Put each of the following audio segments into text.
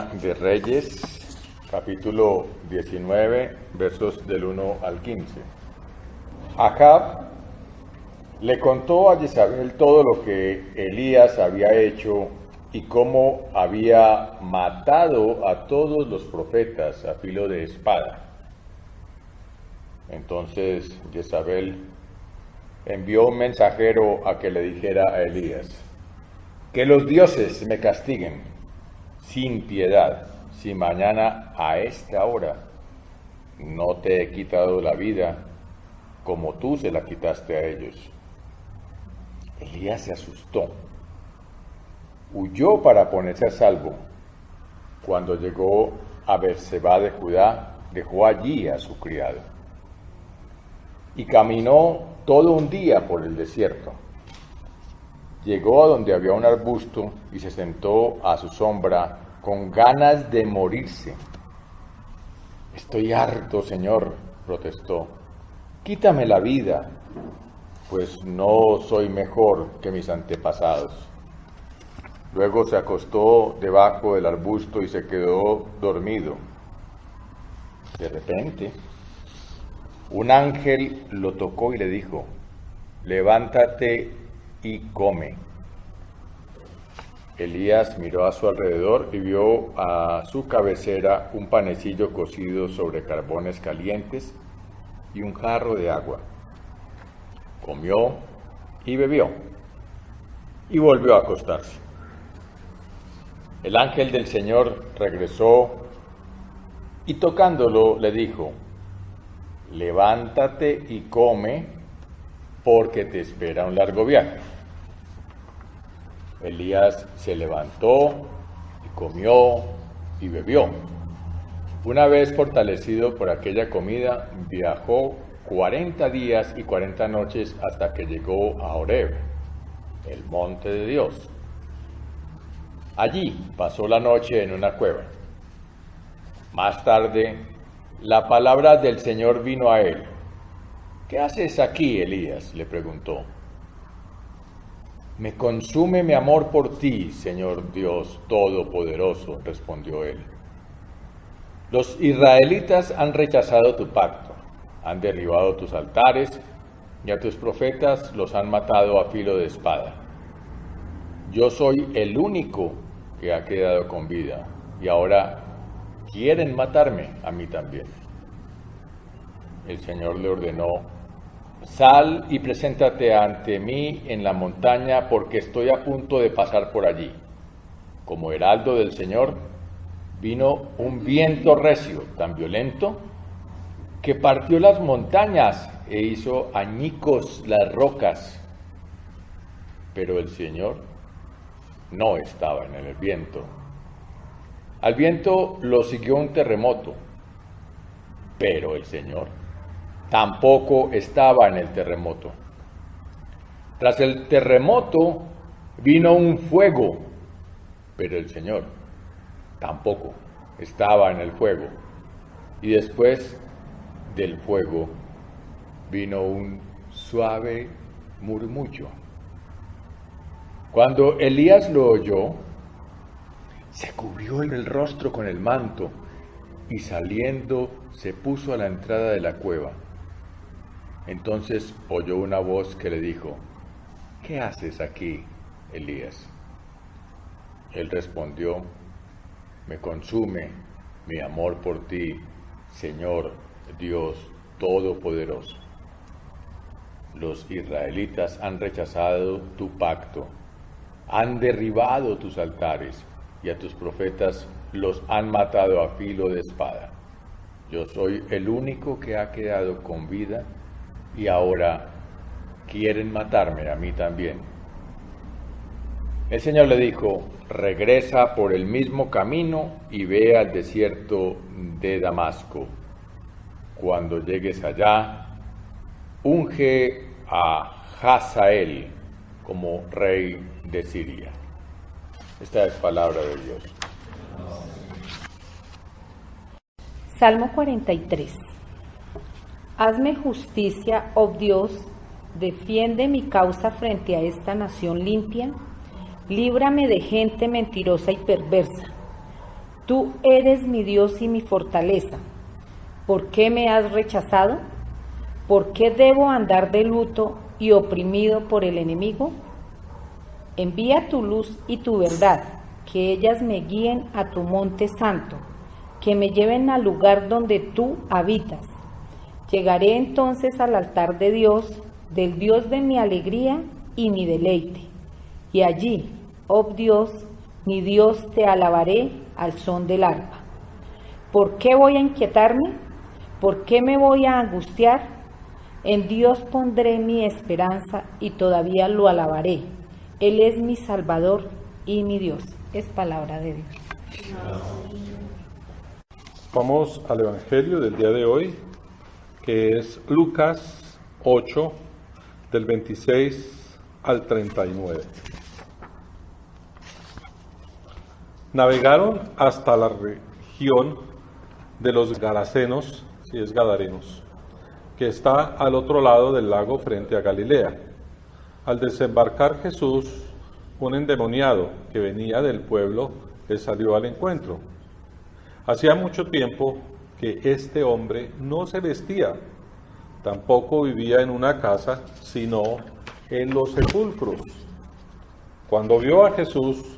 Primera de Reyes, capítulo 19, versos del 1 al 15. Acab le contó a Jezabel todo lo que Elías había hecho y cómo había matado a todos los profetas a filo de espada. Entonces Jezabel envió un mensajero a que le dijera a Elías: que los dioses me castiguen sin piedad, si mañana a esta hora no te he quitado la vida como tú se la quitaste a ellos. Elías se asustó, huyó para ponerse a salvo. Cuando llegó a Berseba de Judá, dejó allí a su criado y caminó todo un día por el desierto. Llegó a donde había un arbusto y se sentó a su sombra con ganas de morirse. Estoy harto, Señor, protestó. Quítame la vida, pues no soy mejor que mis antepasados. Luego se acostó debajo del arbusto y se quedó dormido. De repente, un ángel lo tocó y le dijo: levántate y come. Elías miró a su alrededor y vio a su cabecera un panecillo cocido sobre carbones calientes y un jarro de agua. Comió y bebió y volvió a acostarse. El ángel del Señor regresó y tocándolo le dijo: levántate y come, porque te espera un largo viaje. Elías se levantó y comió y bebió. Una vez fortalecido por aquella comida, viajó 40 días y 40 noches hasta que llegó a Horeb, el monte de Dios. Allí pasó la noche en una cueva. Más tarde, la palabra del Señor vino a él. ¿Qué haces aquí, Elías?, le preguntó. Me consume mi amor por ti, Señor Dios Todopoderoso, respondió él. Los israelitas han rechazado tu pacto, han derribado tus altares y a tus profetas los han matado a filo de espada. Yo soy el único que ha quedado con vida y ahora quieren matarme a mí también. El Señor le ordenó: sal y preséntate ante mí en la montaña, porque estoy a punto de pasar por allí. Como heraldo del Señor, vino un viento recio, tan violento, que partió las montañas e hizo añicos las rocas. Pero el Señor no estaba en el viento. Al viento lo siguió un terremoto, pero el Señor tampoco estaba en el terremoto. Tras el terremoto vino un fuego, pero el Señor tampoco estaba en el fuego. Y después del fuego vino un suave murmullo. Cuando Elías lo oyó, se cubrió el rostro con el manto y saliendo se puso a la entrada de la cueva. Entonces oyó una voz que le dijo: ¿qué haces aquí, Elías? Él respondió: me consume mi amor por ti, Señor Dios Todopoderoso. Los israelitas han rechazado tu pacto, han derribado tus altares y a tus profetas los han matado a filo de espada. Yo soy el único que ha quedado con vida y ahora quieren matarme a mí también. El Señor le dijo: regresa por el mismo camino y ve al desierto de Damasco. Cuando llegues allá, unge a Hazael como rey de Siria. Esta es palabra de Dios. Salmo 43. Hazme justicia, oh Dios, defiende mi causa frente a esta nación limpia, líbrame de gente mentirosa y perversa. Tú eres mi Dios y mi fortaleza. ¿Por qué me has rechazado? ¿Por qué debo andar de luto y oprimido por el enemigo? Envía tu luz y tu verdad, que ellas me guíen a tu monte santo, que me lleven al lugar donde tú habitas. Llegaré entonces al altar de Dios, del Dios de mi alegría y mi deleite. Y allí, oh Dios, mi Dios, te alabaré al son del arpa. ¿Por qué voy a inquietarme? ¿Por qué me voy a angustiar? En Dios pondré mi esperanza y todavía lo alabaré. Él es mi Salvador y mi Dios. Es palabra de Dios. Vamos al Evangelio del día de hoy, que es Lucas 8, del 26 al 39. Navegaron hasta la región de los Garasenos, si es Gadarenos, que está al otro lado del lago frente a Galilea. Al desembarcar Jesús, un endemoniado que venía del pueblo le salió al encuentro. Hacía mucho tiempo que este hombre no se vestía, tampoco vivía en una casa, sino en los sepulcros. Cuando vio a Jesús,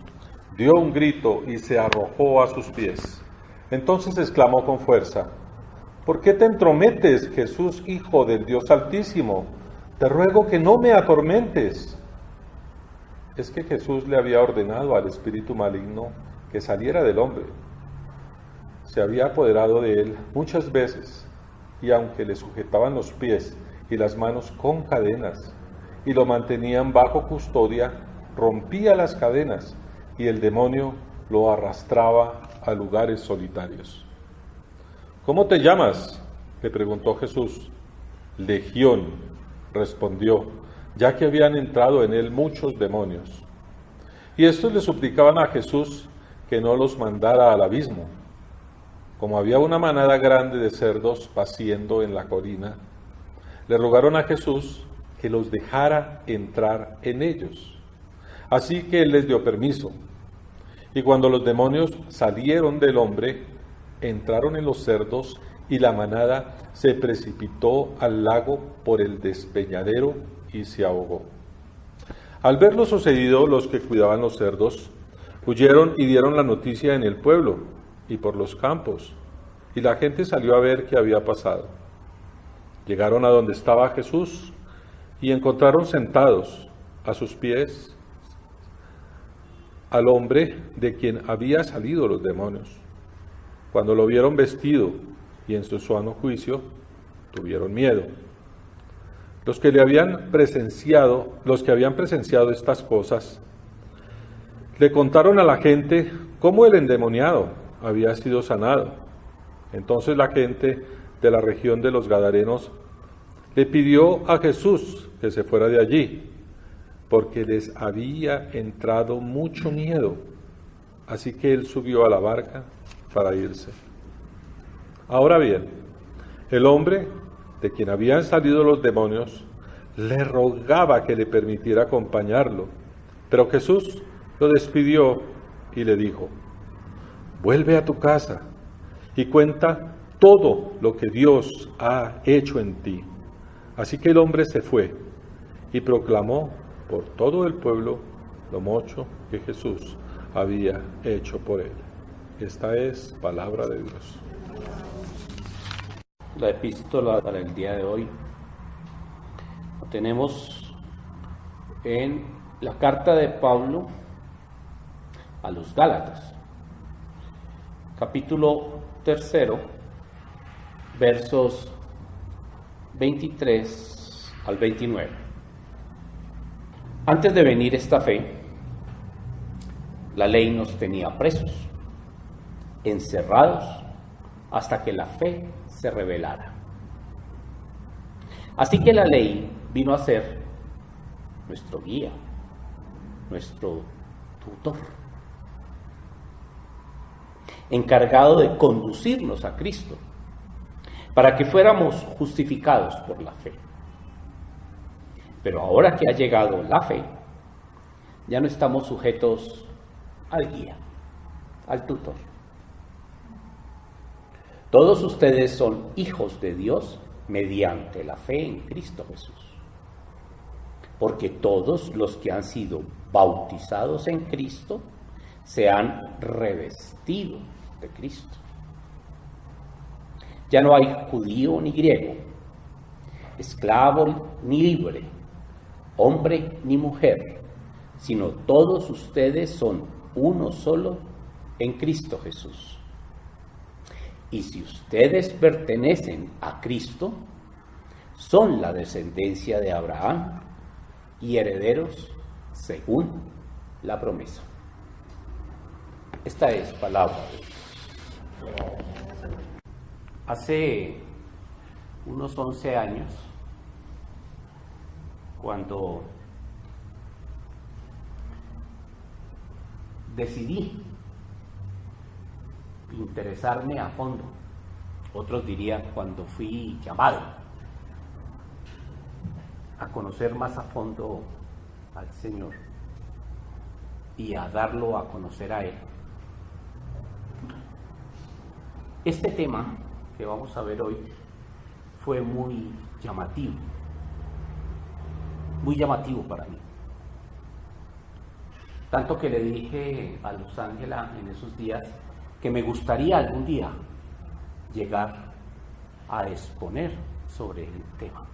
dio un grito y se arrojó a sus pies. Entonces exclamó con fuerza: ¿Por qué te entrometes, Jesús, Hijo del Dios Altísimo? Te ruego que no me atormentes. Es que Jesús le había ordenado al espíritu maligno que saliera del hombre. Se había apoderado de él muchas veces, y aunque le sujetaban los pies y las manos con cadenas, y lo mantenían bajo custodia, rompía las cadenas, y el demonio lo arrastraba a lugares solitarios. ¿Cómo te llamas?, le preguntó Jesús. Legión, respondió, ya que habían entrado en él muchos demonios. Y estos le suplicaban a Jesús que no los mandara al abismo. Como había una manada grande de cerdos paciendo en la colina, le rogaron a Jesús que los dejara entrar en ellos. Así que él les dio permiso. Y cuando los demonios salieron del hombre, entraron en los cerdos y la manada se precipitó al lago por el despeñadero y se ahogó. Al ver lo sucedido, los que cuidaban los cerdos huyeron y dieron la noticia en el pueblo y por los campos, y la gente salió a ver qué había pasado. Llegaron a donde estaba Jesús y encontraron sentados a sus pies al hombre de quien había salido los demonios. Cuando lo vieron vestido y en su sano juicio, tuvieron miedo. Los que habían presenciado estas cosas, le contaron a la gente cómo el endemoniado había sido sanado. Entonces la gente de la región de los Gadarenos le pidió a Jesús que se fuera de allí, porque les había entrado mucho miedo. Así que él subió a la barca para irse. Ahora bien, el hombre de quien habían salido los demonios le rogaba que le permitiera acompañarlo, pero Jesús lo despidió y le dijo: vuelve a tu casa y cuenta todo lo que Dios ha hecho en ti. Así que el hombre se fue y proclamó por todo el pueblo lo mucho que Jesús había hecho por él. Esta es palabra de Dios. La epístola para el día de hoy lo tenemos en la carta de Pablo a los Gálatas, capítulo 3, versos 23 al 29. Antes de venir esta fe, la ley nos tenía presos, encerrados, hasta que la fe se revelara. Así que la ley vino a ser nuestro guía, nuestro tutor, encargado de conducirnos a Cristo, para que fuéramos justificados por la fe. Pero ahora que ha llegado la fe, ya no estamos sujetos al guía, al tutor. Todos ustedes son hijos de Dios mediante la fe en Cristo Jesús. Porque todos los que han sido bautizados en Cristo se han revestido de Cristo. Ya no hay judío ni griego, esclavo ni libre, hombre ni mujer, sino todos ustedes son uno solo en Cristo Jesús. Y si ustedes pertenecen a Cristo, son la descendencia de Abraham y herederos según la promesa. Esta es palabra de Dios. Hace unos 11 años, cuando decidí interesarme a fondo, otros dirían cuando fui llamado a conocer más a fondo al Señor y a darlo a conocer a Él. Este tema que vamos a ver hoy fue muy llamativo para mí. Tanto que le dije a Luz Ángela en esos días que me gustaría algún día llegar a exponer sobre el tema.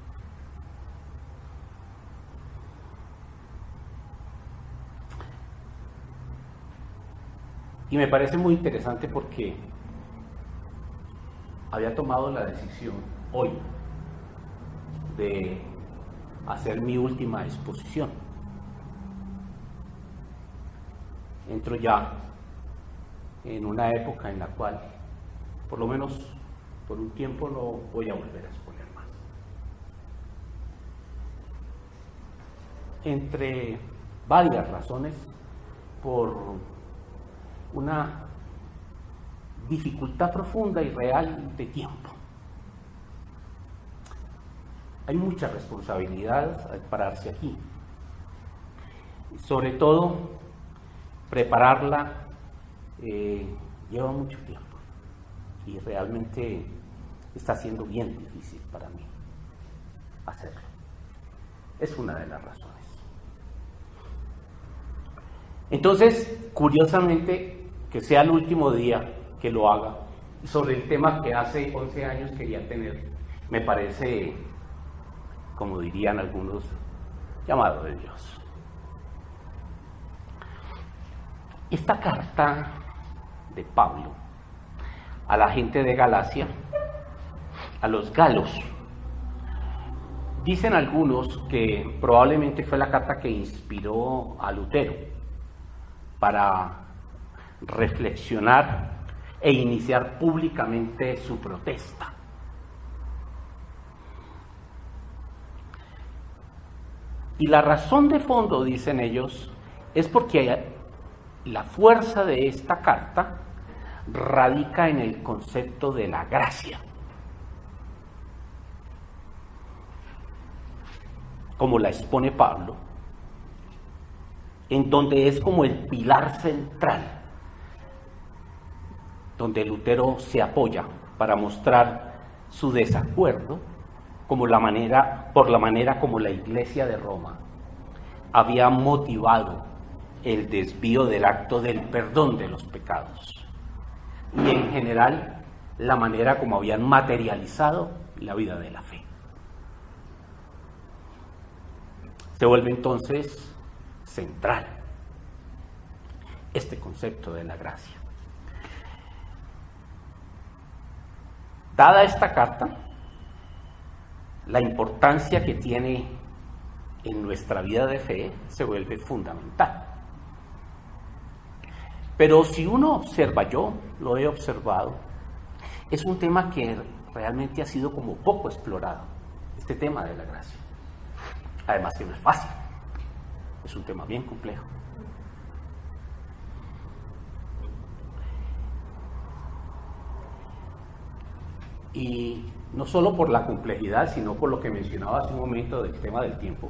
Y me parece muy interesante porque había tomado la decisión hoy de hacer mi última exposición. Entro ya en una época en la cual, por lo menos por un tiempo, no voy a volver a exponer más. Entre varias razones, por una dificultad profunda y real de tiempo. Hay mucha responsabilidad al pararse aquí. Sobre todo, prepararla lleva mucho tiempo y realmente está siendo bien difícil para mí hacerlo. Es una de las razones. Entonces, curiosamente, que sea el último día que lo haga sobre el tema que hace 11 años quería tener, me parece, como dirían algunos, llamado de Dios. Esta carta de Pablo a la gente de Galacia, a los galos, dicen algunos que probablemente fue la carta que inspiró a Lutero para reflexionar e iniciar públicamente su protesta. Y la razón de fondo, dicen ellos, es porque la fuerza de esta carta radica en el concepto de la gracia, como la expone Pablo, en donde es como el pilar central, donde Lutero se apoya para mostrar su desacuerdo por la manera como la Iglesia de Roma había motivado el desvío del acto del perdón de los pecados y en general la manera como habían materializado la vida de la fe. Se vuelve entonces central este concepto de la gracia. Dada esta carta, la importancia que tiene en nuestra vida de fe se vuelve fundamental. Pero si uno observa, yo lo he observado, es un tema que realmente ha sido como poco explorado, este tema de la gracia. Además que no es fácil, es un tema bien complejo. Y no solo por la complejidad, sino por lo que mencionaba hace un momento del tema del tiempo.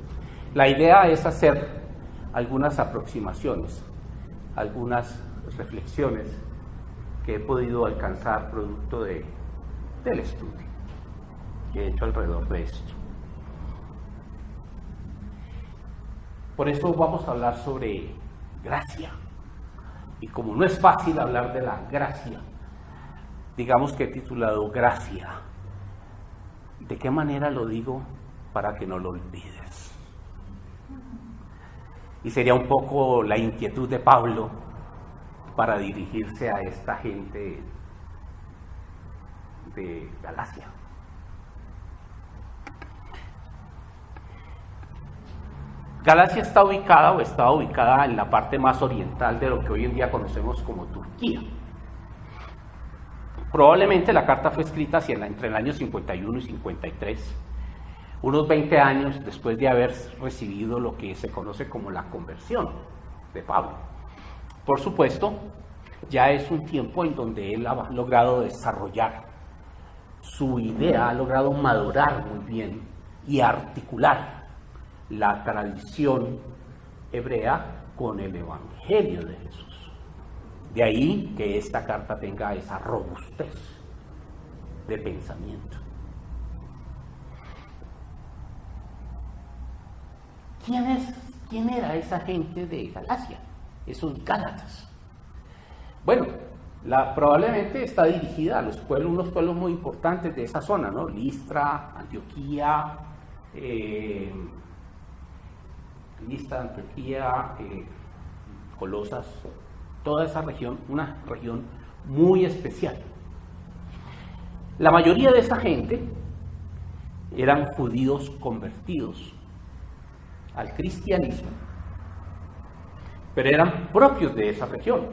La idea es hacer algunas aproximaciones, algunas reflexiones que he podido alcanzar producto de del estudio que he hecho alrededor de esto. Por eso vamos a hablar sobre gracia. Y como no es fácil hablar de la gracia, digamos que he titulado Gracia. ¿De qué manera lo digo para que no lo olvides? Y sería un poco la inquietud de Pablo para dirigirse a esta gente de Galacia. Galacia está ubicada o estaba ubicada en la parte más oriental de lo que hoy en día conocemos como Turquía. Probablemente la carta fue escrita entre el año 51 y 53, unos 20 años después de haber recibido lo que se conoce como la conversión de Pablo. Por supuesto, ya es un tiempo en donde él ha logrado desarrollar su idea, ha logrado madurar muy bien y articular la tradición hebrea con el Evangelio de Jesús. De ahí que esta carta tenga esa robustez de pensamiento. ¿Quién era esa gente de Galacia? Esos gálatas. Bueno, probablemente está dirigida a unos pueblos muy importantes de esa zona, ¿no? Listra, Antioquía, Colosas, toda esa región, una región muy especial. La mayoría de esa gente eran judíos convertidos al cristianismo, pero eran propios de esa región.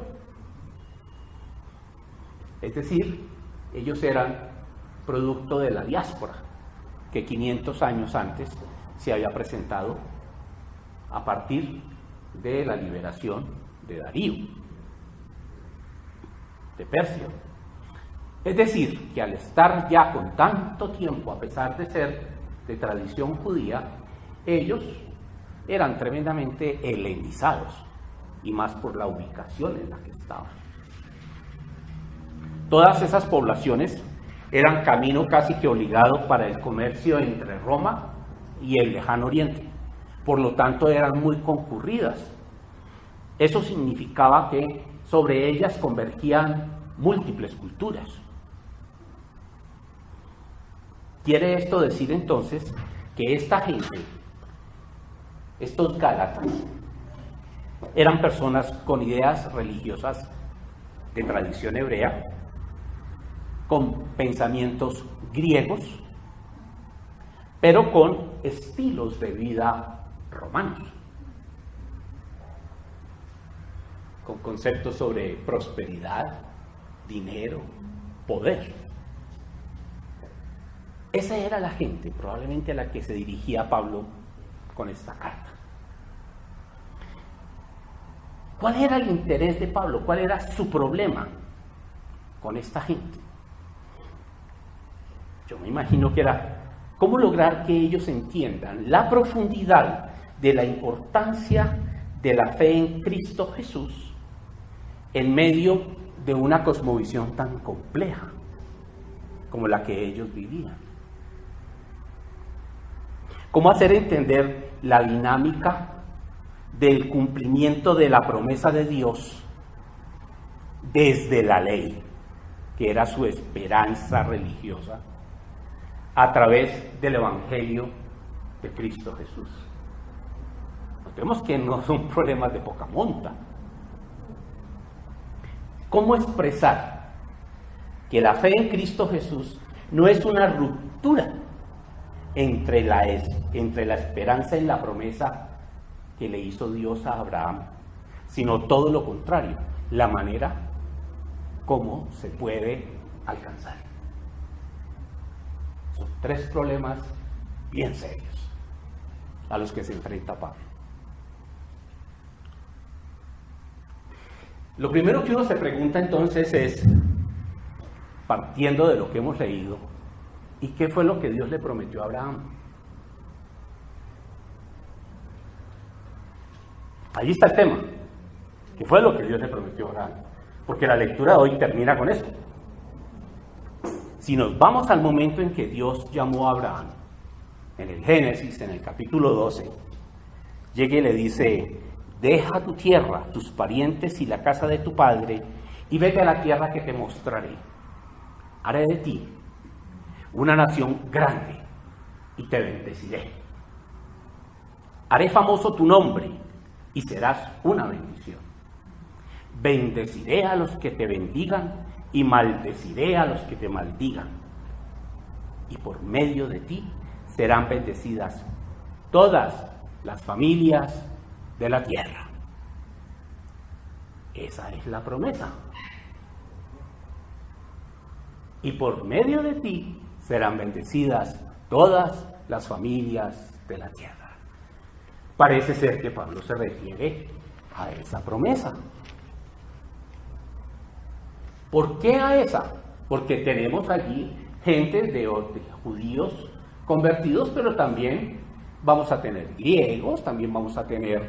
Es decir, ellos eran producto de la diáspora que 500 años antes se había presentado a partir de la liberación de Darío, de Persia. Es decir, que al estar ya con tanto tiempo, a pesar de ser de tradición judía, ellos eran tremendamente helenizados, y más por la ubicación en la que estaban. Todas esas poblaciones eran camino casi que obligado para el comercio entre Roma y el lejano oriente. Por lo tanto, eran muy concurridas. Eso significaba que sobre ellas convergían múltiples culturas. Quiere esto decir entonces que esta gente, estos gálatas, eran personas con ideas religiosas de tradición hebrea, con pensamientos griegos, pero con estilos de vida romanos, con conceptos sobre prosperidad, dinero, poder. Esa era la gente probablemente a la que se dirigía Pablo con esta carta. ¿Cuál era el interés de Pablo? ¿Cuál era su problema con esta gente? Yo me imagino que era cómo lograr que ellos entiendan la profundidad de la importancia de la fe en Cristo Jesús en medio de una cosmovisión tan compleja como la que ellos vivían. Cómo hacer entender la dinámica del cumplimiento de la promesa de Dios desde la ley, que era su esperanza religiosa, a través del Evangelio de Cristo Jesús. Notemos que no son problemas de poca monta. ¿Cómo expresar que la fe en Cristo Jesús no es una ruptura entre la esperanza en la promesa que le hizo Dios a Abraham, sino todo lo contrario, la manera como se puede alcanzar? Son tres problemas bien serios a los que se enfrenta Pablo. Lo primero que uno se pregunta entonces es, partiendo de lo que hemos leído, ¿y qué fue lo que Dios le prometió a Abraham? Allí está el tema. ¿Qué fue lo que Dios le prometió a Abraham? Porque la lectura de hoy termina con eso. Si nos vamos al momento en que Dios llamó a Abraham, en el Génesis, en el capítulo 12, llega y le dice: deja tu tierra, tus parientes y la casa de tu padre, y vete a la tierra que te mostraré. Haré de ti una nación grande y te bendeciré. Haré famoso tu nombre y serás una bendición. Bendeciré a los que te bendigan y maldeciré a los que te maldigan. Y por medio de ti serán bendecidas todas las familias de la tierra. Esa es la promesa. Y por medio de ti serán bendecidas todas las familias de la tierra. Parece ser que Pablo se refiere a esa promesa. ¿Por qué a esa? Porque tenemos allí gente de judíos convertidos, pero también vamos a tener griegos, también vamos a tener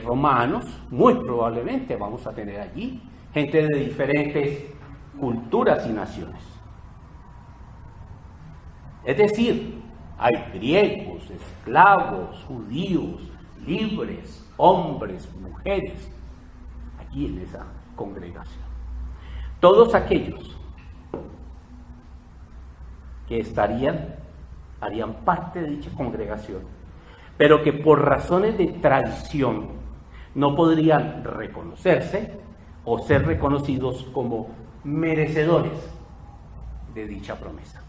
romanos, muy probablemente vamos a tener allí gente de diferentes culturas y naciones. Es decir, hay griegos, esclavos, judíos, libres, hombres, mujeres, aquí en esa congregación. Todos aquellos que harían parte de dicha congregación, pero que por razones de tradición no podrían reconocerse o ser reconocidos como merecedores de dicha promesa.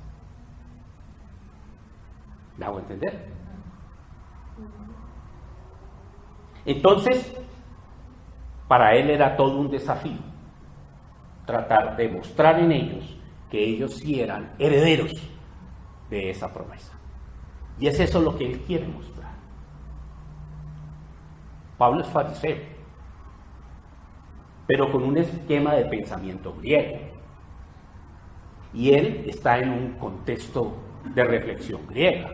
¿Me hago entender? Entonces, para él era todo un desafío tratar de mostrar en ellos que ellos sí eran herederos de esa promesa. Y es eso lo que él quiere mostrar. Pablo es fariseo, pero con un esquema de pensamiento griego. Y él está en un contexto de reflexión griega.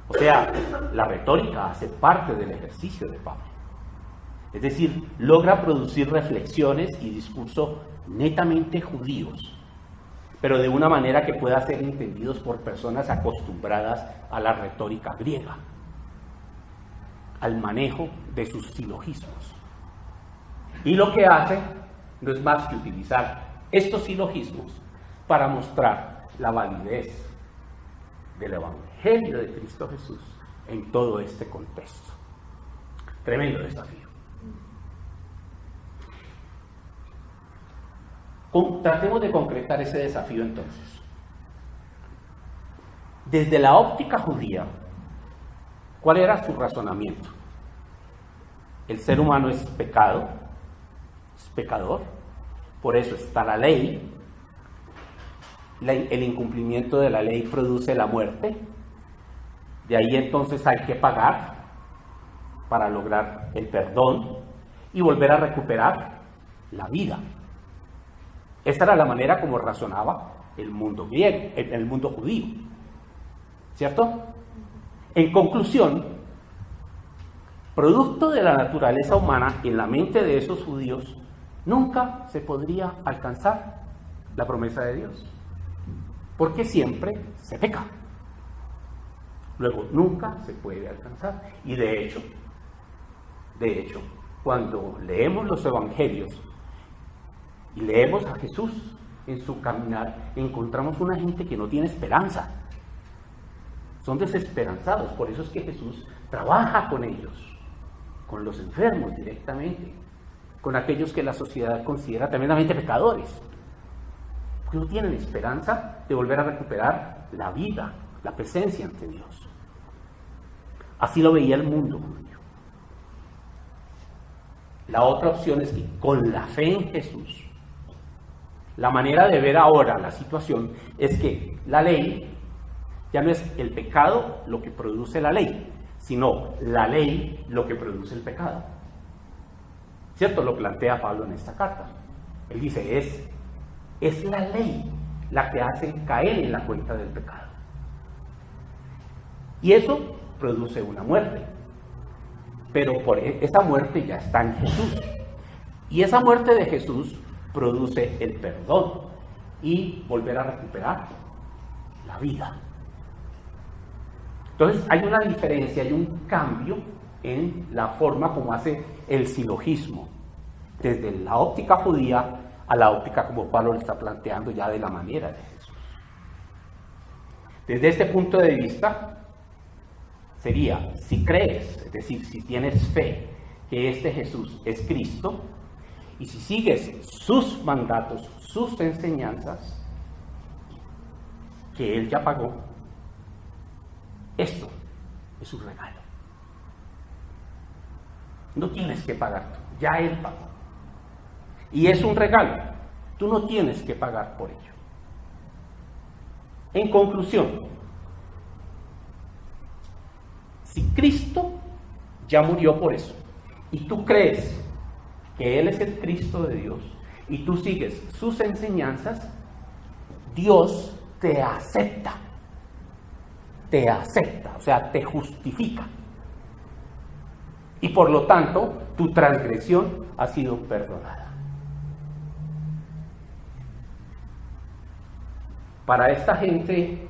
O sea, la retórica hace parte del ejercicio de Pablo. Es decir, logra producir reflexiones y discurso netamente judíos, pero de una manera que pueda ser entendidos por personas acostumbradas a la retórica griega, al manejo de sus silogismos. Y lo que hace no es más que utilizar estos silogismos para mostrar la validez del Evangelio de Cristo Jesús en todo este contexto. Tremendo desafío. Tratemos de concretar ese desafío entonces. Desde la óptica judía, ¿cuál era su razonamiento? El ser humano es pecado, es pecador, por eso está la ley. El incumplimiento de la ley produce la muerte. De ahí entonces hay que pagar para lograr el perdón y volver a recuperar la vida. Esta era la manera como razonaba el mundo griego, el mundo judío, ¿cierto? En conclusión, producto de la naturaleza humana en la mente de esos judíos, nunca se podría alcanzar la promesa de Dios, porque siempre se peca. Luego, nunca se puede alcanzar. Y de hecho, cuando leemos los evangelios y leemos a Jesús en su caminar, encontramos una gente que no tiene esperanza. Son desesperanzados. Por eso es que Jesús trabaja con ellos, con los enfermos directamente, con aquellos que la sociedad considera tremendamente pecadores, porque no tienen esperanza de volver a recuperar la vida, la presencia ante Dios. Así lo veía el mundo judío. La otra opción es que con la fe en Jesús, la manera de ver ahora la situación es que la ley ya no es el pecado lo que produce la ley, sino la ley lo que produce el pecado. ¿Cierto? Lo plantea Pablo en esta carta. Él dice, es la ley la que hace caer en la cuenta del pecado. Y eso produce una muerte. Pero por esa muerte ya está en Jesús. Y esa muerte de Jesús produce el perdón. y volver a recuperar la vida. Entonces hay una diferencia, hay un cambio en la forma como hace el silogismo, desde la óptica judía a la óptica como Pablo lo está planteando ya de la manera de Jesús. Desde este punto de vista sería, si crees, es decir, si tienes fe que este Jesús es Cristo, y si sigues sus mandatos, sus enseñanzas, que Él ya pagó, esto es un regalo. No tienes que pagar tú, ya Él pagó. Y es un regalo, tú no tienes que pagar por ello. En conclusión, si Cristo ya murió por eso, y tú crees que Él es el Cristo de Dios, y tú sigues sus enseñanzas, Dios te acepta, o sea, te justifica. Y por lo tanto, tu transgresión ha sido perdonada. Para esta gente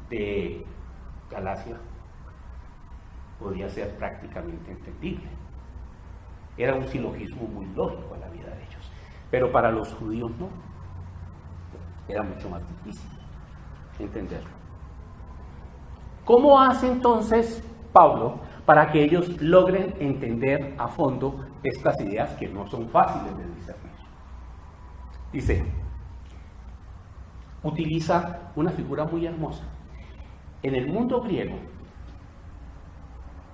de Galacia, podía ser prácticamente entendible. Era un silogismo muy lógico a la vida de ellos. Pero para los judíos no. Era mucho más difícil entenderlo. ¿Cómo hace entonces Pablo para que ellos logren entender a fondo estas ideas que no son fáciles de discernir? Dice, utiliza una figura muy hermosa. En el mundo griego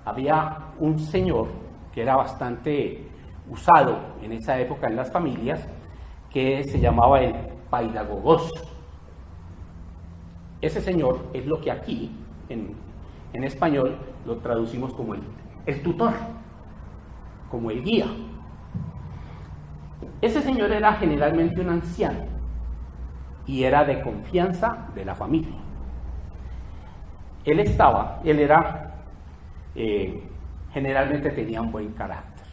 había un señor que era bastante usado en esa época en las familias, que se llamaba el paidagogos. Ese señor es lo que aquí, en español, lo traducimos como el tutor, como el guía. Ese señor era generalmente un anciano y era de confianza de la familia. Él era, generalmente tenía un buen carácter,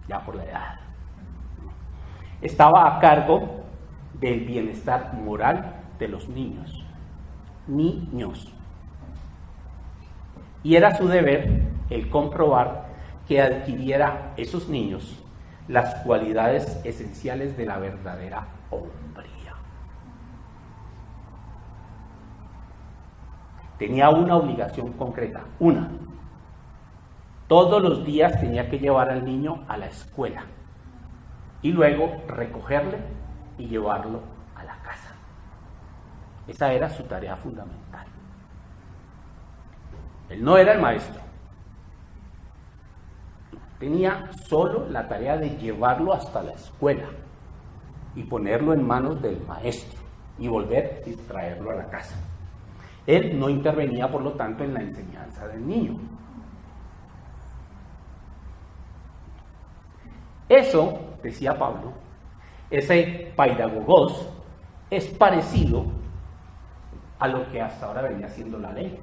ya por la edad. Estaba a cargo del bienestar moral de los niños. Y era su deber el comprobar que adquiriera esos niños las cualidades esenciales de la verdadera hombría. Tenía una obligación concreta, todos los días tenía que llevar al niño a la escuela y luego recogerle y llevarlo a la casa. Esa era su tarea fundamental. Él no era el maestro. Tenía solo la tarea de llevarlo hasta la escuela y ponerlo en manos del maestro y volver y traerlo a la casa. Él no intervenía, por lo tanto, en la enseñanza del niño. Eso, decía Pablo, ese paidagogos, es parecido a lo que hasta ahora venía siendo la ley.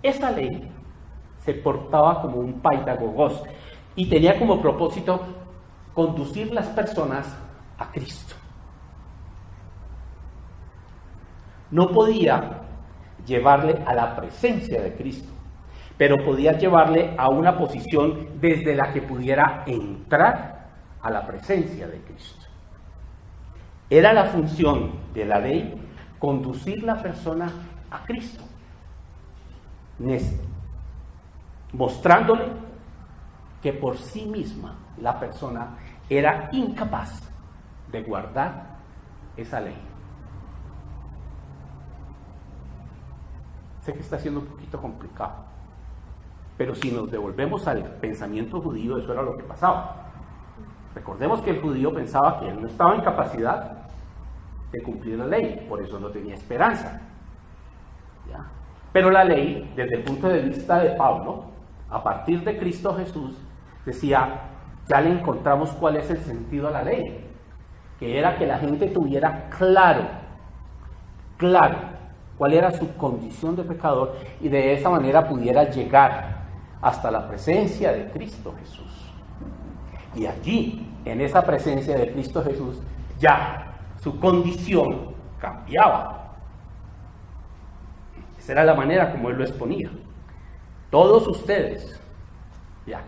Esa ley se portaba como un paidagogos y tenía como propósito conducir las personas a Cristo. No podía llevarle a la presencia de Cristo, pero podía llevarle a una posición desde la que pudiera entrar a la presencia de Cristo. Era la función de la ley conducir la persona a Cristo, mostrándole que por sí misma la persona era incapaz de guardar esa ley. Sé que está siendo un poquito complicado, pero si nos devolvemos al pensamiento judío, eso era lo que pasaba. Recordemos que el judío pensaba que él no estaba en capacidad de cumplir la ley, por eso no tenía esperanza. ¿Ya? Pero la ley, desde el punto de vista de Pablo, a partir de Cristo Jesús, decía, ya le encontramos cuál es el sentido a la ley, que era que la gente tuviera claro cuál era su condición de pecador y de esa manera pudiera llegar hasta la presencia de Cristo Jesús. Y allí, en esa presencia de Cristo Jesús, ya su condición cambiaba. Esa era la manera como él lo exponía. Todos ustedes, ya.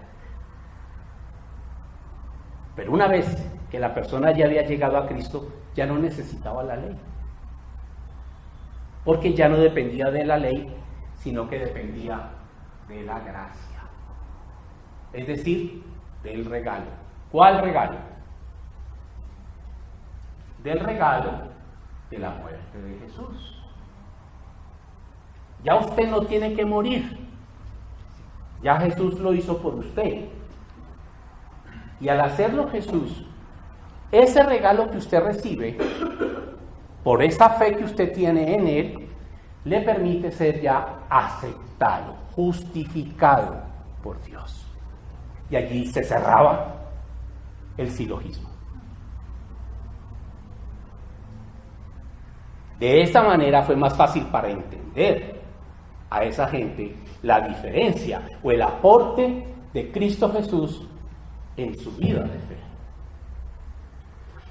Pero una vez que la persona ya había llegado a Cristo, ya no necesitaba la ley. Porque ya no dependía de la ley, sino que dependía de la gracia. Es decir, del regalo. ¿Cuál regalo? Del regalo de la muerte de Jesús. Ya usted no tiene que morir. Ya Jesús lo hizo por usted. Y al hacerlo Jesús, ese regalo que usted recibe, por esa fe que usted tiene en Él, le permite ser ya aceptado, justificado por Dios. Y allí se cerraba el silogismo. De esa manera fue más fácil para entender a esa gente la diferencia o el aporte de Cristo Jesús en su vida de fe.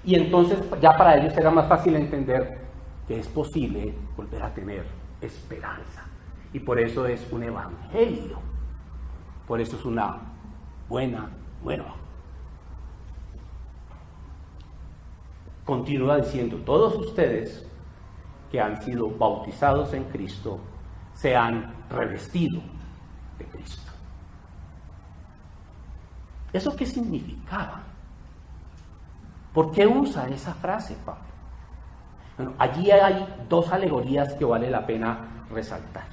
Y entonces ya para ellos era más fácil entender que es posible volver a tener esperanza. Y por eso es un evangelio. Por eso es una buena nueva. Continúa diciendo, todos ustedes que han sido bautizados en Cristo se han revestido de Cristo. ¿Eso qué significaba? ¿Por qué usa esa frase, Pablo? Bueno, allí hay dos alegorías que vale la pena resaltar.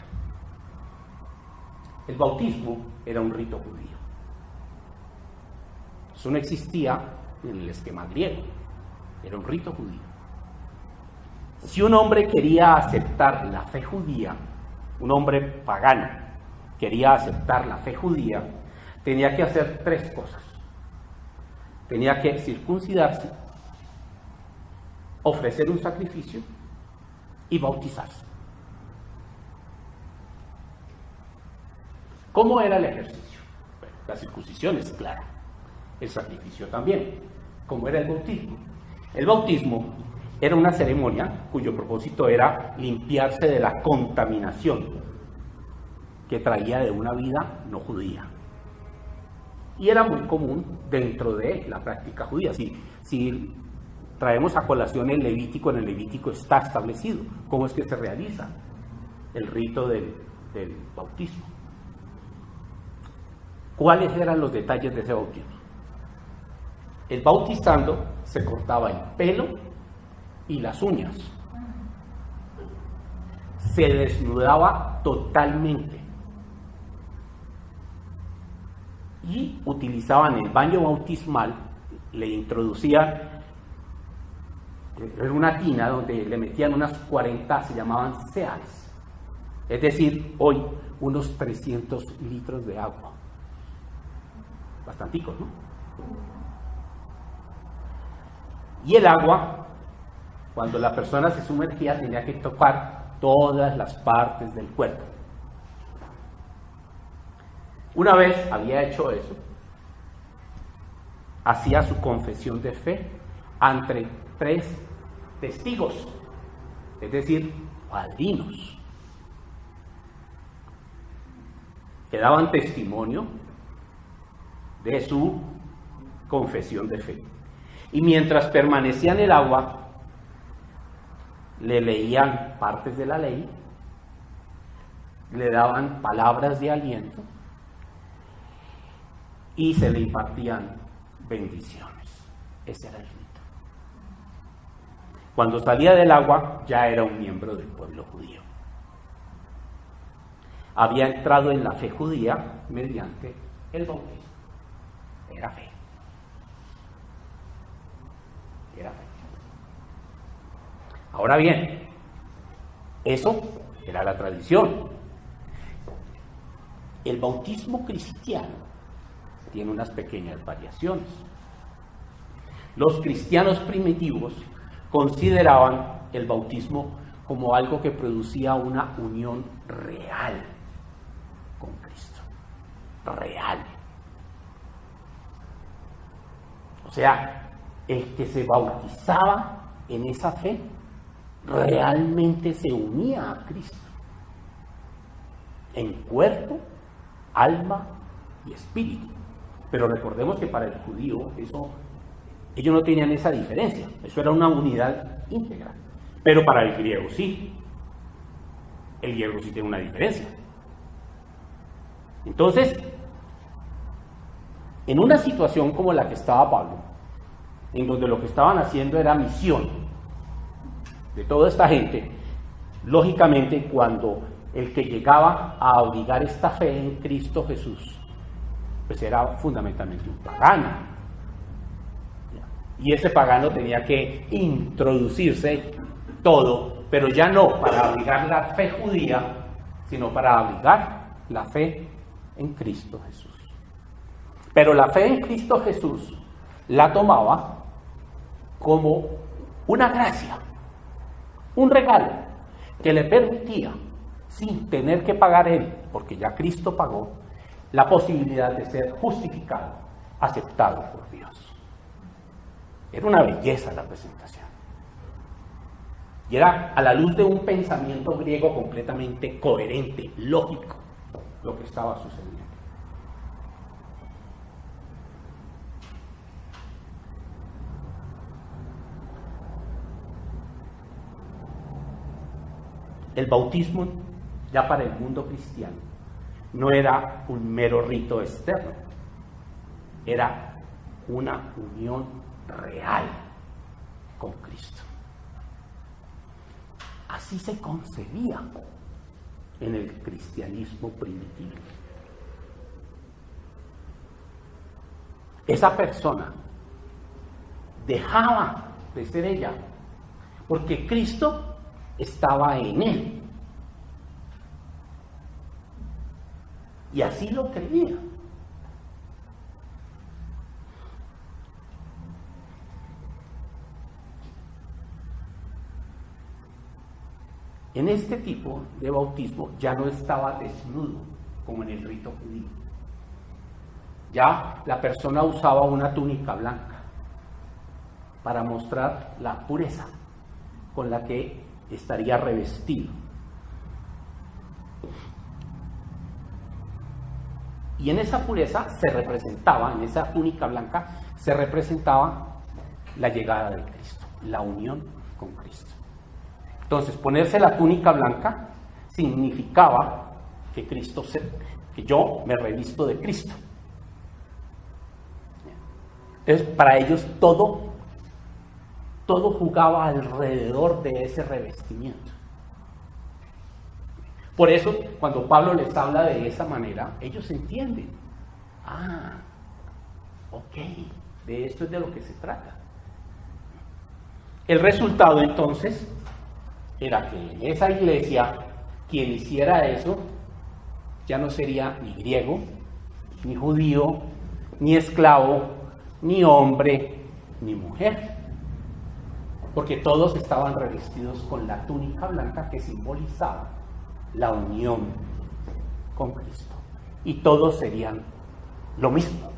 El bautismo era un rito judío. Eso no existía en el esquema griego. Era un rito judío. Si un hombre quería aceptar la fe judía, un hombre pagano quería aceptar la fe judía, tenía que hacer tres cosas. Tenía que circuncidarse, ofrecer un sacrificio y bautizarse. ¿Cómo era el ejercicio? Bueno, la circuncisión es clara, el sacrificio también. ¿Cómo era el bautismo? El bautismo era una ceremonia cuyo propósito era limpiarse de la contaminación que traía de una vida no judía. Y era muy común dentro de la práctica judía. Si traemos a colación el Levítico, en el Levítico está establecido cómo es que se realiza el rito del bautismo. ¿Cuáles eran los detalles de ese bautismo? El bautizando se cortaba el pelo y las uñas. Se desnudaba totalmente. Y utilizaban el baño bautismal, le introducían en una tina donde le metían unas 40, se llamaban seas, es decir, hoy unos 300 litros de agua. Bastanticos, ¿no? Y el agua, cuando la persona se sumergía, tenía que tocar todas las partes del cuerpo. Una vez había hecho eso, hacía su confesión de fe ante 3 testigos, es decir, padrinos, que daban testimonio de su confesión de fe. Y mientras permanecía en el agua, le leían partes de la ley, le daban palabras de aliento y se le impartían bendiciones. Ese era el rito. Cuando salía del agua, ya era un miembro del pueblo judío. Había entrado en la fe judía mediante el bautismo. Era fe. Era fe. Ahora bien, eso era la tradición. El bautismo cristiano tiene unas pequeñas variaciones. Los cristianos primitivos consideraban el bautismo como algo que producía una unión real con Cristo. Real. O sea, el que se bautizaba en esa fe realmente se unía a Cristo en cuerpo, alma y espíritu. Pero recordemos que para el judío ellos no tenían esa diferencia, eso era una unidad íntegra. Pero para el griego sí. El griego sí tiene una diferencia. Entonces, en una situación como la que estaba Pablo, en donde lo que estaban haciendo era misión de toda esta gente, lógicamente cuando el que llegaba a obligar esta fe en Cristo Jesús, pues era fundamentalmente un pagano. Y ese pagano tenía que introducirse todo, pero ya no para abrigar la fe judía, sino para abrigar la fe en Cristo Jesús. Pero la fe en Cristo Jesús la tomaba como una gracia, un regalo que le permitía, sin tener que pagar él, porque ya Cristo pagó, la posibilidad de ser justificado, aceptado por Dios. Era una belleza la presentación. Y era a la luz de un pensamiento griego completamente coherente, lógico, lo que estaba sucediendo. El bautismo, ya para el mundo cristiano, no era un mero rito externo, era una unión real con Cristo. Así se concebía en el cristianismo primitivo. Esa persona dejaba de ser ella, porque Cristo estaba en él. Y así lo creía. En este tipo de bautismo ya no estaba desnudo, como en el rito judío. Ya la persona usaba una túnica blanca para mostrar la pureza con la que estaría revestido. Y en esa pureza se representaba, en esa túnica blanca, se representaba la llegada de Cristo, la unión con Cristo. Entonces, ponerse la túnica blanca significaba que que yo me revisto de Cristo. Entonces, para ellos todo jugaba alrededor de ese revestimiento. Por eso, cuando Pablo les habla de esa manera, ellos entienden. Ok, de esto es de lo que se trata. El resultado, entonces, era que en esa iglesia, quien hiciera eso, ya no sería ni griego, ni judío, ni esclavo, ni hombre, ni mujer. Porque todos estaban revestidos con la túnica blanca que simbolizaba la unión con Cristo. Y todos serían lo mismo.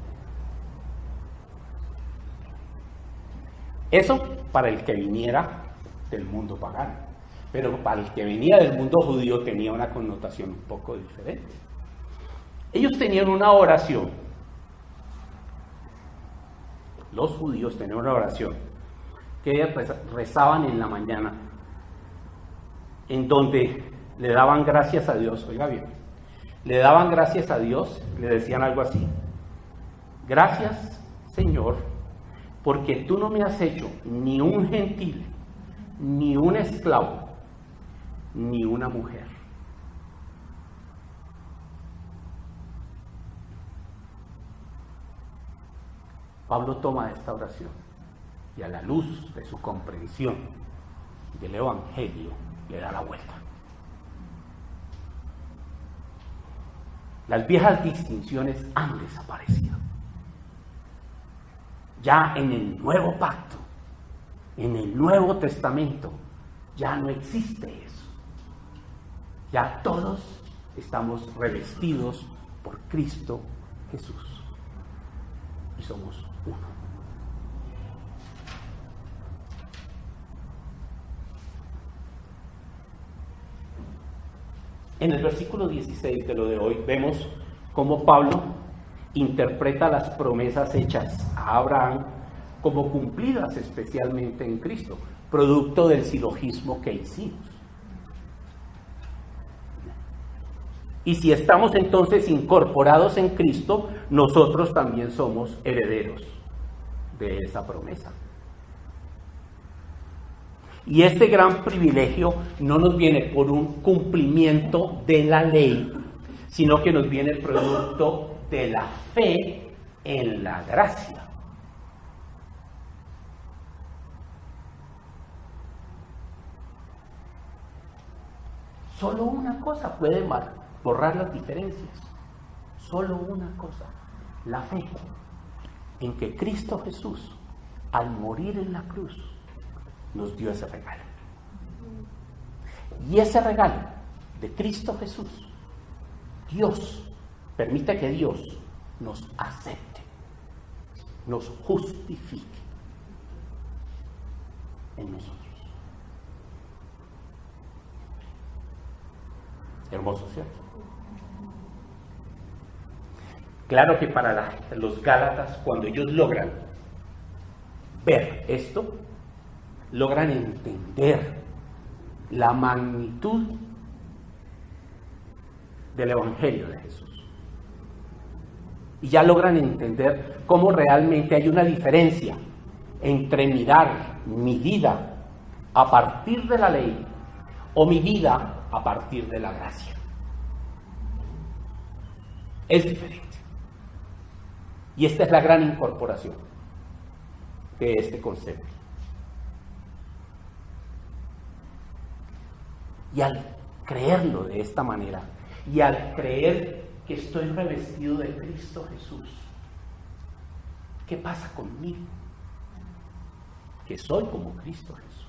Eso para el que viniera del mundo pagano. Pero para el que venía del mundo judío tenía una connotación un poco diferente. Ellos tenían una oración. Los judíos tenían una oración que rezaban en la mañana, en donde le daban gracias a Dios. Oiga bien, le daban gracias a Dios, le decían algo así: gracias, Señor, porque tú no me has hecho ni un gentil, ni un esclavo, ni una mujer. Pablo toma esta oración y a la luz de su comprensión del Evangelio le da la vuelta. Las viejas distinciones han desaparecido. Ya en el nuevo pacto, en el Nuevo Testamento, ya no existe eso. Ya todos estamos revestidos por Cristo Jesús. Y somos uno. En el versículo 16 de lo de hoy vemos cómo Pablo interpreta las promesas hechas a Abraham como cumplidas especialmente en Cristo, producto del silogismo que hicimos. Y si estamos entonces incorporados en Cristo, nosotros también somos herederos de esa promesa. Y este gran privilegio no nos viene por un cumplimiento de la ley, sino que nos viene producto de la fe en la gracia. Solo una cosa puede borrar las diferencias. Solo una cosa. La fe en que Cristo Jesús, al morir en la cruz, nos dio ese regalo. Y ese regalo de Cristo Jesús, Dios permite que Dios nos acepte, nos justifique en nosotros. Hermoso, ¿cierto? Claro que para los Gálatas, cuando ellos logran ver esto, logran entender la magnitud del Evangelio de Jesús. Y ya logran entender cómo realmente hay una diferencia entre mirar mi vida a partir de la ley o mi vida a partir de la gracia. Es diferente. Y esta es la gran incorporación de este concepto. Y al creerlo de esta manera, y al creer que estoy revestido de Cristo Jesús, ¿qué pasa conmigo? Que soy como Cristo Jesús.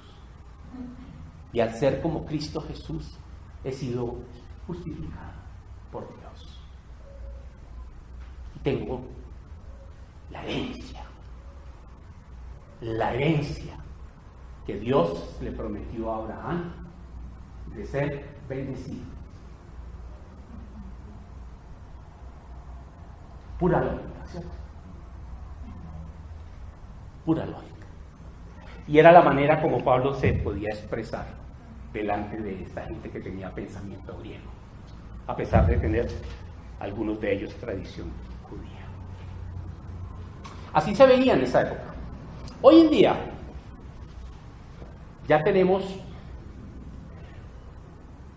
Y al ser como Cristo Jesús, he sido justificado por Dios. Y tengo la herencia que Dios le prometió a Abraham de ser bendecido. Pura lógica, ¿cierto? Pura lógica. Y era la manera como Pablo se podía expresar delante de esta gente que tenía pensamiento griego, a pesar de tener algunos de ellos tradición judía. Así se veía en esa época. Hoy en día ya tenemos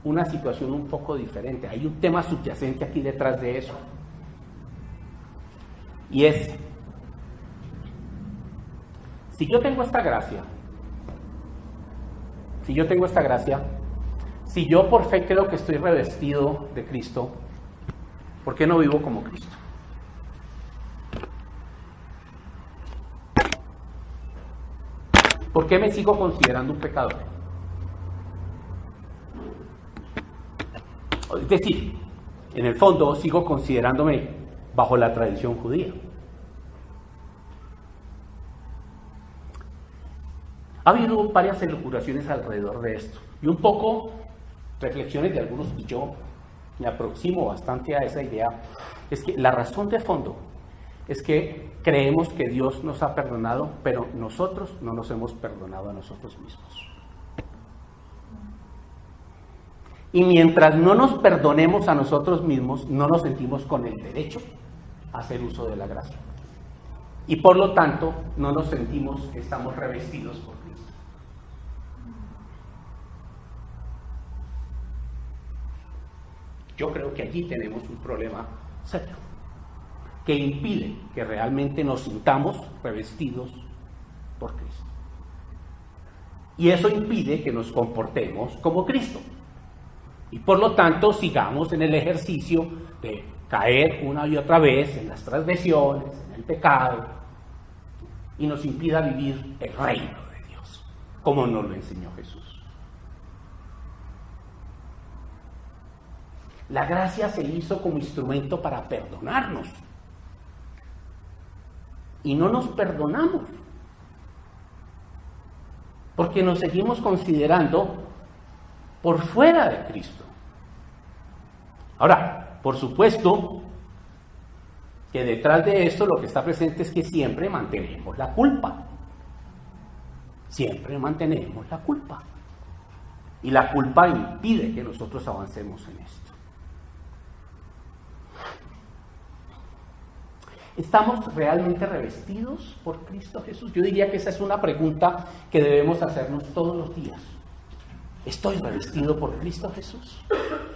una situación un poco diferente. Hay un tema subyacente aquí detrás de eso. Y es, si yo tengo esta gracia, si yo por fe creo que estoy revestido de Cristo, ¿por qué no vivo como Cristo? ¿Por qué me sigo considerando un pecador? Es decir, en el fondo sigo considerándome bajo la tradición judía. Ha habido varias elucubraciones alrededor de esto y un poco reflexiones de algunos, y yo me aproximo bastante a esa idea. Es que la razón de fondo es que creemos que Dios nos ha perdonado, pero nosotros no nos hemos perdonado a nosotros mismos. Y mientras no nos perdonemos a nosotros mismos, no nos sentimos con el derecho a hacer uso de la gracia. Y por lo tanto, no nos sentimos que estamos revestidos por Cristo. Yo creo que allí tenemos un problema serio, que impide que realmente nos sintamos revestidos por Cristo. Y eso impide que nos comportemos como Cristo. Y por lo tanto sigamos en el ejercicio de caer una y otra vez en las transgresiones, en el pecado, y nos impida vivir el reino de Dios, como nos lo enseñó Jesús. La gracia se hizo como instrumento para perdonarnos. Y no nos perdonamos, porque nos seguimos considerando por fuera de Cristo. Ahora, por supuesto que detrás de esto lo que está presente es que siempre mantenemos la culpa. Siempre mantenemos la culpa. Y la culpa impide que nosotros avancemos en esto. ¿Estamos realmente revestidos por Cristo Jesús? Yo diría que esa es una pregunta que debemos hacernos todos los días. ¿Estoy revestido por Cristo Jesús?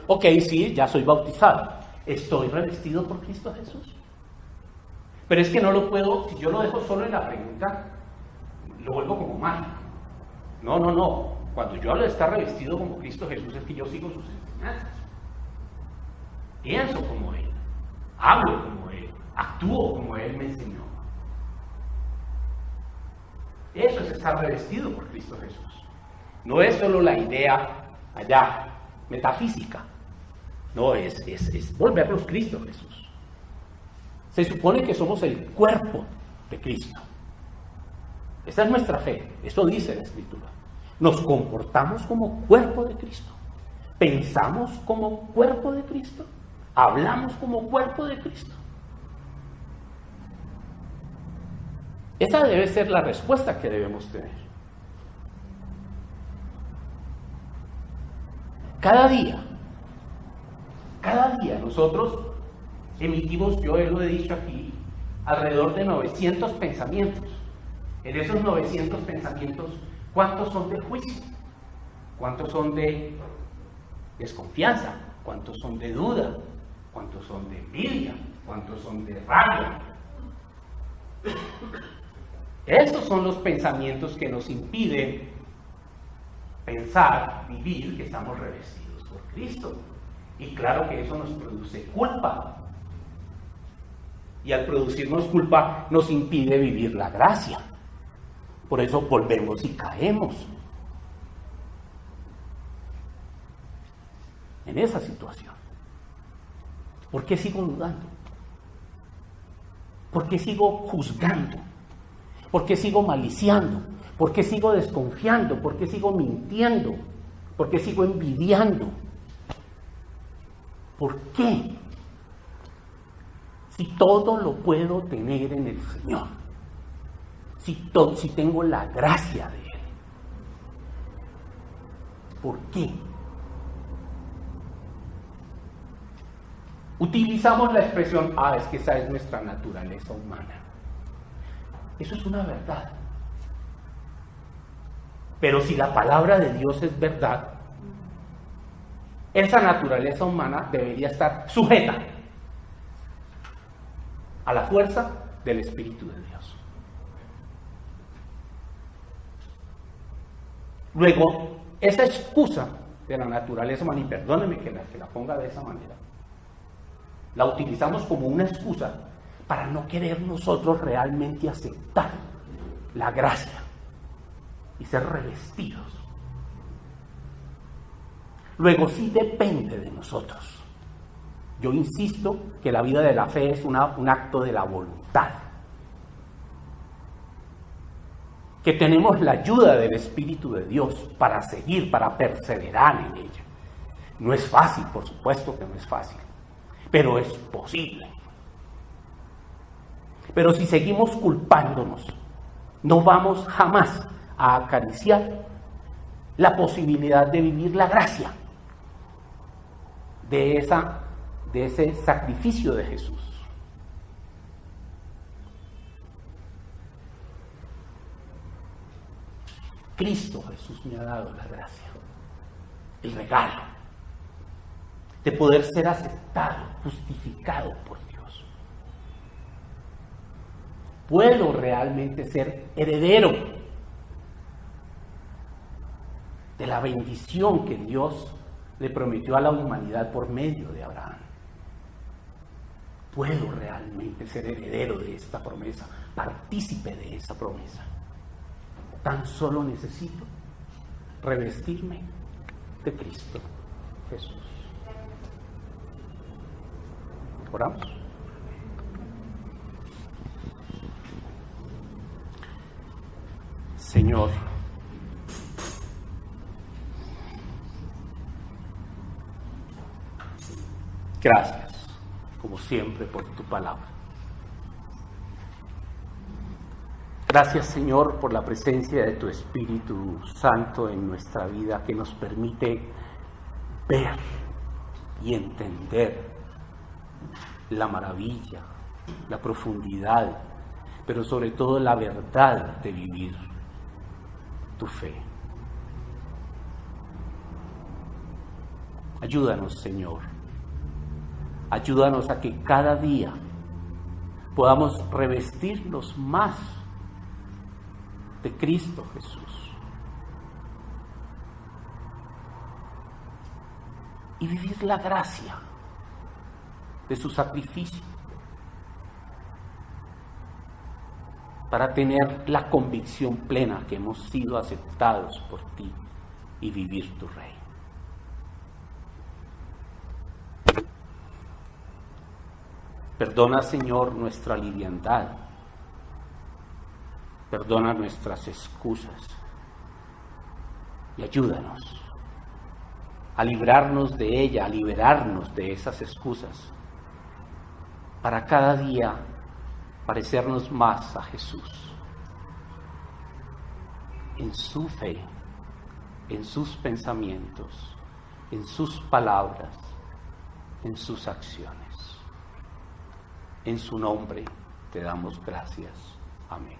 Ok, sí, ya soy bautizado. ¿Estoy revestido por Cristo Jesús? Pero es que no lo puedo, si yo lo dejo solo en la pregunta, lo vuelvo como mágico. No. Cuando yo hablo de estar revestido como Cristo Jesús es que yo sigo sus enseñanzas. Pienso como Él, hablo como Él, actúo como Él me enseñó. Eso es estar revestido por Cristo Jesús. No es solo la idea allá, metafísica. No, es volvernos Cristo Jesús. Se supone que somos el cuerpo de Cristo. Esa es nuestra fe, eso dice la Escritura. Nos comportamos como cuerpo de Cristo. Pensamos como cuerpo de Cristo. Hablamos como cuerpo de Cristo. Esa debe ser la respuesta que debemos tener. Cada día nosotros emitimos, yo lo he dicho aquí, alrededor de 900 pensamientos. En esos 900 pensamientos, ¿cuántos son de juicio? ¿Cuántos son de desconfianza? ¿Cuántos son de duda? ¿Cuántos son de envidia? ¿Cuántos son de rabia? Esos son los pensamientos que nos impiden pensar, vivir, que estamos revestidos por Cristo. Y claro que eso nos produce culpa. Y al producirnos culpa nos impide vivir la gracia. Por eso volvemos y caemos en esa situación. ¿Por qué sigo dudando? ¿Por qué sigo juzgando? ¿Por qué sigo maliciando? ¿Por qué sigo desconfiando? ¿Por qué sigo mintiendo? ¿Por qué sigo envidiando? ¿Por qué? Si todo lo puedo tener en el Señor, si tengo la gracia de Él, ¿por qué? Utilizamos la expresión, es que esa es nuestra naturaleza humana. Eso es una verdad. Pero si la palabra de Dios es verdad, esa naturaleza humana debería estar sujeta a la fuerza del Espíritu de Dios. Luego, esa excusa de la naturaleza humana, y perdóneme que la ponga de esa manera, la utilizamos como una excusa para no querer nosotros realmente aceptar la gracia y ser revestidos. Luego sí depende de nosotros. Yo insisto que la vida de la fe es un acto de la voluntad. Que tenemos la ayuda del Espíritu de Dios para seguir, para perseverar en ella. No es fácil, por supuesto que no es fácil, pero es posible. Pero si seguimos culpándonos, no vamos jamás a acariciar la posibilidad de vivir la gracia de ese sacrificio de Jesús. Cristo Jesús me ha dado la gracia, el regalo de poder ser aceptado, justificado por Dios. Puedo realmente ser heredero de la bendición que Dios le prometió a la humanidad por medio de Abraham. Puedo realmente ser heredero de esta promesa, partícipe de esa promesa. Tan solo necesito revestirme de Cristo Jesús. ¿Oramos? Señor, Gracias, como siempre, por tu palabra. Gracias, Señor, por la presencia de tu Espíritu Santo en nuestra vida, que nos permite ver y entender la maravilla, la profundidad, pero sobre todo la verdad de vivir tu fe. Ayúdanos, Señor. Ayúdanos a que cada día podamos revestirnos más de Cristo Jesús y vivir la gracia de su sacrificio para tener la convicción plena que hemos sido aceptados por ti y vivir tu reino. Perdona, Señor, nuestra liviandad. Perdona nuestras excusas. Y ayúdanos a librarnos de ella, a liberarnos de esas excusas, para cada día parecernos más a Jesús, en su fe, en sus pensamientos, en sus palabras, en sus acciones. En su nombre te damos gracias. Amén.